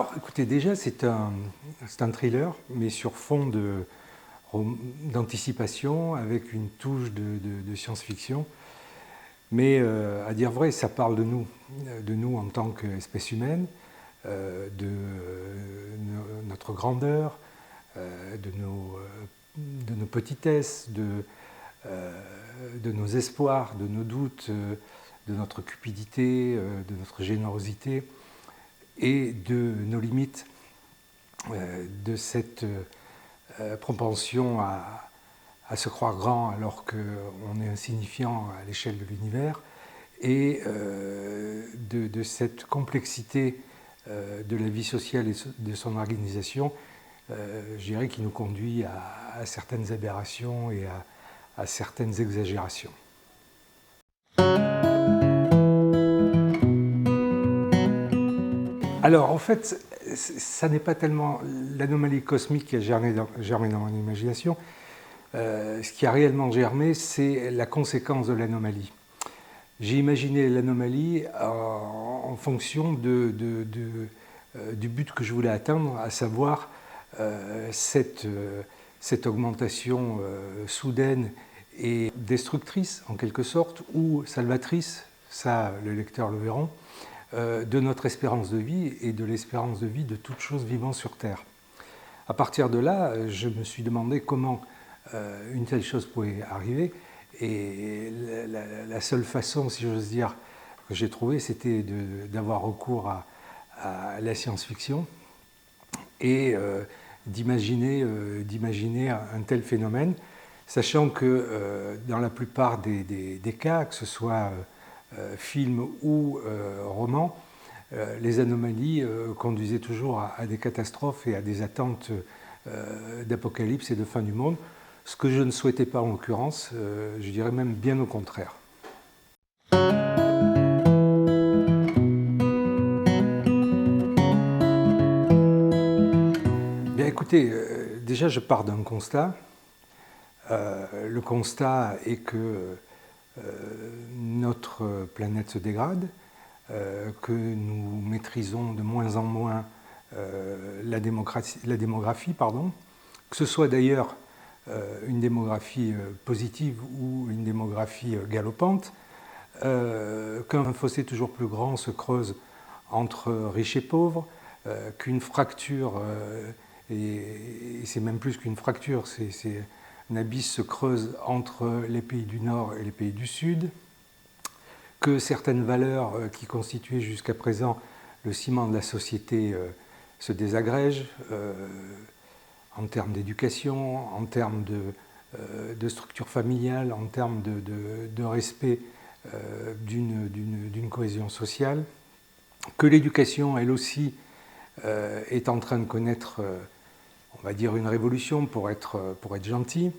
Alors, écoutez, déjà, c'est un thriller, mais sur fond d'anticipation, avec une touche de science-fiction. Mais à dire vrai, ça parle de nous en tant qu'espèce humaine, notre grandeur, de nos petitesses, de nos espoirs, de nos doutes, de notre cupidité, de notre générosité et de nos limites, de cette propension à se croire grand alors qu'on est insignifiant à l'échelle de l'univers, et de cette complexité de la vie sociale et de son organisation, je dirais, qui nous conduit à certaines aberrations et à certaines exagérations. Alors, en fait, ça n'est pas tellement l'anomalie cosmique qui a germé dans mon imagination. Ce qui a réellement germé, c'est la conséquence de l'anomalie. J'ai imaginé l'anomalie en fonction du but que je voulais atteindre, à savoir cette augmentation soudaine et destructrice, en quelque sorte, ou salvatrice, ça le lecteur le verra, de notre espérance de vie et de l'espérance de vie de toute chose vivant sur Terre. À partir de là, je me suis demandé comment une telle chose pouvait arriver, et la seule façon, si j'ose dire, que j'ai trouvée, c'était d'avoir recours à la science-fiction et d'imaginer un tel phénomène, sachant que dans la plupart des cas, que ce soit film ou roman, les anomalies conduisaient toujours à des catastrophes et à des attentes d'apocalypse et de fin du monde, ce que je ne souhaitais pas en l'occurrence, je dirais même bien au contraire. Bien écoutez, déjà je pars d'un constat. Le constat est que notre planète se dégrade, que nous maîtrisons de moins en moins la démographie, que ce soit d'ailleurs une démographie positive ou une démographie galopante, qu'un fossé toujours plus grand se creuse entre riches et pauvres, qu'une fracture, et c'est même plus qu'une fracture, c'est un abysse se creuse entre les pays du Nord et les pays du Sud, que certaines valeurs qui constituaient jusqu'à présent le ciment de la société se désagrègent en termes d'éducation, en termes de structure familiale, en termes de respect d'une cohésion sociale, que l'éducation, elle aussi, est en train de connaître, on va dire, une révolution pour être gentil,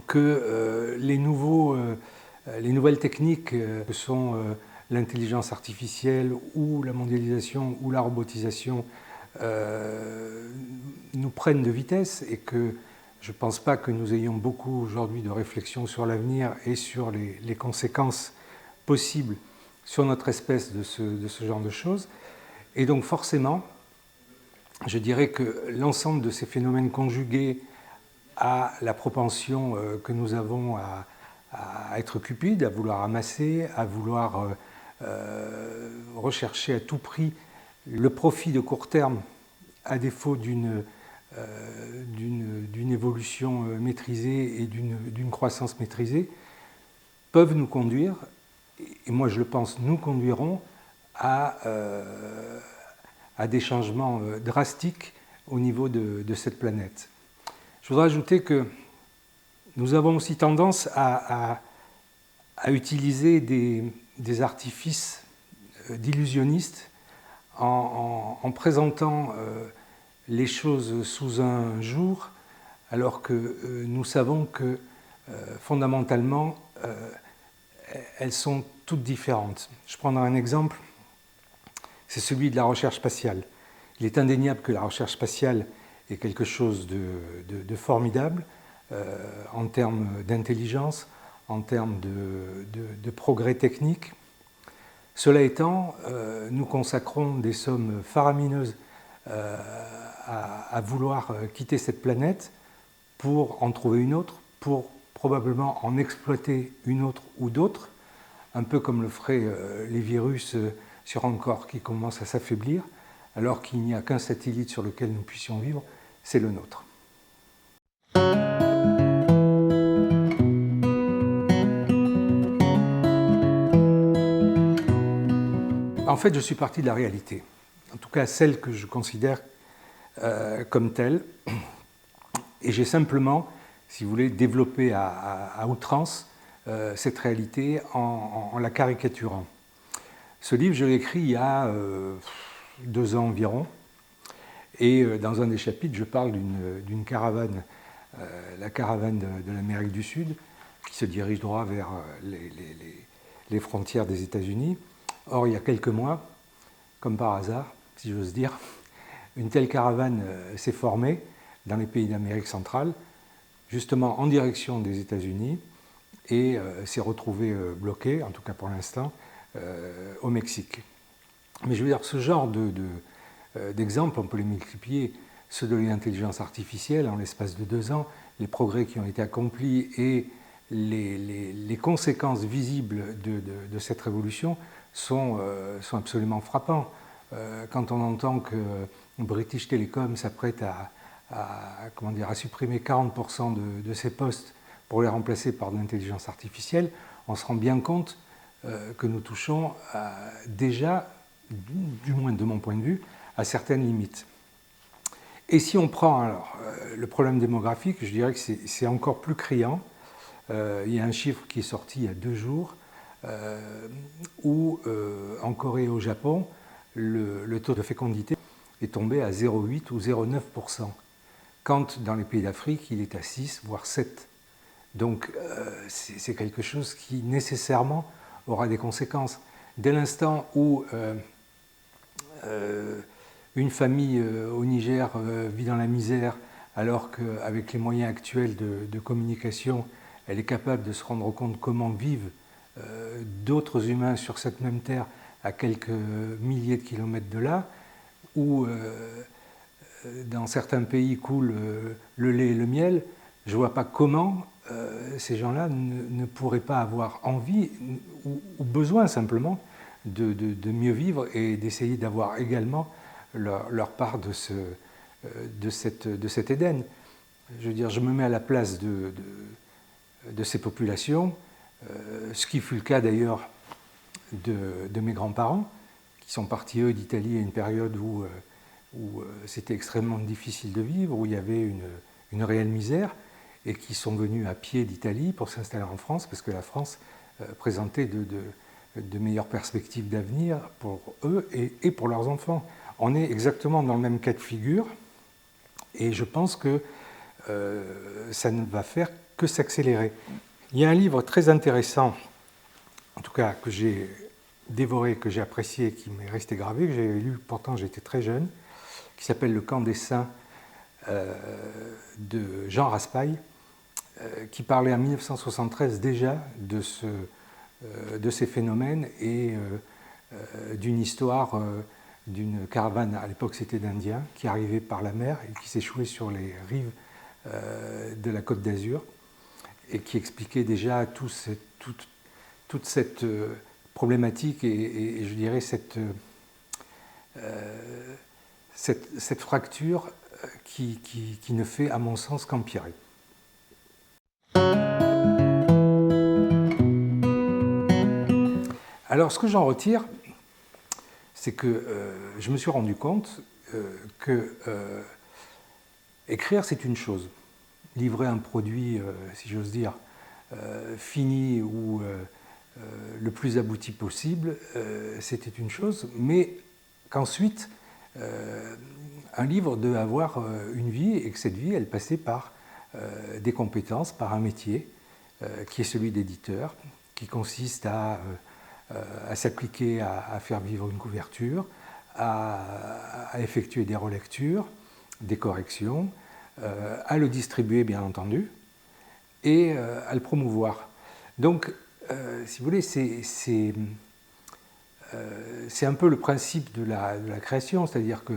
que les nouvelles techniques que sont l'intelligence artificielle ou la mondialisation ou la robotisation nous prennent de vitesse, et que je ne pense pas que nous ayons beaucoup aujourd'hui de réflexion sur l'avenir et sur les conséquences possibles sur notre espèce de ce genre de choses. Et donc forcément, je dirais que l'ensemble de ces phénomènes conjugués à la propension que nous avons à être cupides, à vouloir amasser, à vouloir rechercher à tout prix le profit de court terme à défaut d'une évolution maîtrisée et d'une croissance maîtrisée, peuvent nous conduire, et moi je le pense, nous conduiront à des changements drastiques au niveau de cette planète. Je voudrais ajouter que nous avons aussi tendance à utiliser des artifices d'illusionnistes en présentant les choses sous un jour, alors que nous savons que fondamentalement, elles sont toutes différentes. Je prendrai un exemple, c'est celui de la recherche spatiale. Il est indéniable que la recherche spatiale est quelque chose de formidable en termes d'intelligence, en termes de progrès techniques. Cela étant, nous consacrons des sommes faramineuses à vouloir quitter cette planète pour en trouver une autre, pour probablement en exploiter une autre ou d'autres, un peu comme le feraient les virus sur un corps qui commence à s'affaiblir, alors qu'il n'y a qu'un satellite sur lequel nous puissions vivre, c'est le nôtre. En fait, je suis parti de la réalité, en tout cas celle que je considère comme telle, et j'ai simplement, si vous voulez, développé à outrance cette réalité en la caricaturant. Ce livre, je l'ai écrit il y a 2 ans environ, et dans un des chapitres, je parle d'une caravane, la caravane de l'Amérique du Sud, qui se dirige droit vers les frontières des États-Unis. Or, il y a quelques mois, comme par hasard, si j'ose dire, une telle caravane s'est formée dans les pays d'Amérique centrale, justement en direction des États-Unis, et s'est retrouvée bloquée, en tout cas pour l'instant, au Mexique. Mais je veux dire, ce genre d'exemples, on peut les multiplier, ceux de l'intelligence artificielle en l'espace de 2 ans, les progrès qui ont été accomplis et les conséquences visibles de cette révolution sont absolument frappants. Quand on entend que British Telecom s'apprête à supprimer 40% de ses postes pour les remplacer par de l'intelligence artificielle, on se rend bien compte que nous touchons déjà, du moins de mon point de vue, à certaines limites. Et si on prend alors le problème démographique, je dirais que c'est encore plus criant. Il y a un chiffre qui est sorti il y a 2 jours, où en Corée et au Japon, le taux de fécondité est tombé à 0,8 ou 0,9%, quand dans les pays d'Afrique, il est à 6, voire 7. Donc c'est quelque chose qui nécessairement aura des conséquences. Dès l'instant où une famille au Niger vit dans la misère, alors qu'avec les moyens actuels de communication, elle est capable de se rendre compte comment vivent d'autres humains sur cette même terre à quelques milliers de kilomètres de là, où dans certains pays coule le lait et le miel, je ne vois pas comment ces gens-là ne pourraient pas avoir envie ou besoin simplement de mieux vivre et d'essayer d'avoir également leur part de cet Éden. Je veux dire, je me mets à la place de ces populations, ce qui fut le cas d'ailleurs de mes grands-parents, qui sont partis eux d'Italie à une période où c'était extrêmement difficile de vivre, où il y avait une réelle misère, et qui sont venus à pied d'Italie pour s'installer en France, parce que la France présentait de meilleures perspectives d'avenir pour eux et pour leurs enfants. On est exactement dans le même cas de figure, et je pense que ça ne va faire que s'accélérer. Il y a un livre très intéressant, en tout cas que j'ai dévoré, que j'ai apprécié, qui m'est resté gravé, que j'ai lu, pourtant j'étais très jeune, qui s'appelle Le Camp des Saints de Jean Raspail, qui parlait en 1973 déjà de ces phénomènes et d'une histoire d'une caravane, à l'époque c'était d'Indiens, qui arrivait par la mer et qui s'échouait sur les rives de la Côte d'Azur, et qui expliquait déjà toute cette problématique et je dirais cette fracture qui ne fait, à mon sens, qu'empirer. Alors, ce que j'en retire, c'est que je me suis rendu compte que écrire, c'est une chose. Livrer un produit, si j'ose dire, fini ou le plus abouti possible, c'était une chose, mais qu'ensuite, un livre devait avoir une vie, et que cette vie, elle passait par des compétences, par un métier, qui est celui d'éditeur, qui consiste à s'appliquer à faire vivre une couverture, à effectuer des relectures, des corrections, à le distribuer bien entendu, et à le promouvoir. Donc, si vous voulez, c'est un peu le principe de la création, c'est-à-dire que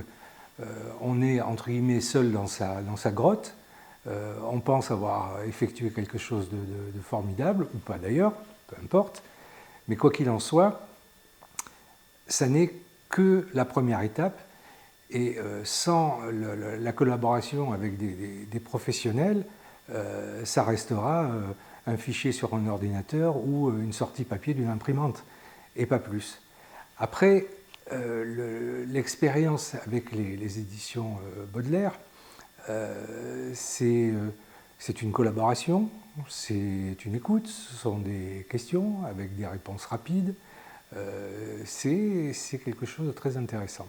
on est entre guillemets seul dans sa grotte, on pense avoir effectué quelque chose de formidable, ou pas d'ailleurs, peu importe, mais quoi qu'il en soit, ça n'est que la première étape, et sans la collaboration avec des professionnels, ça restera un fichier sur un ordinateur ou une sortie papier d'une imprimante, et pas plus. Après, l'expérience avec les éditions Baudelaire, c'est une collaboration, c'est une écoute, ce sont des questions avec des réponses rapides, c'est quelque chose de très intéressant.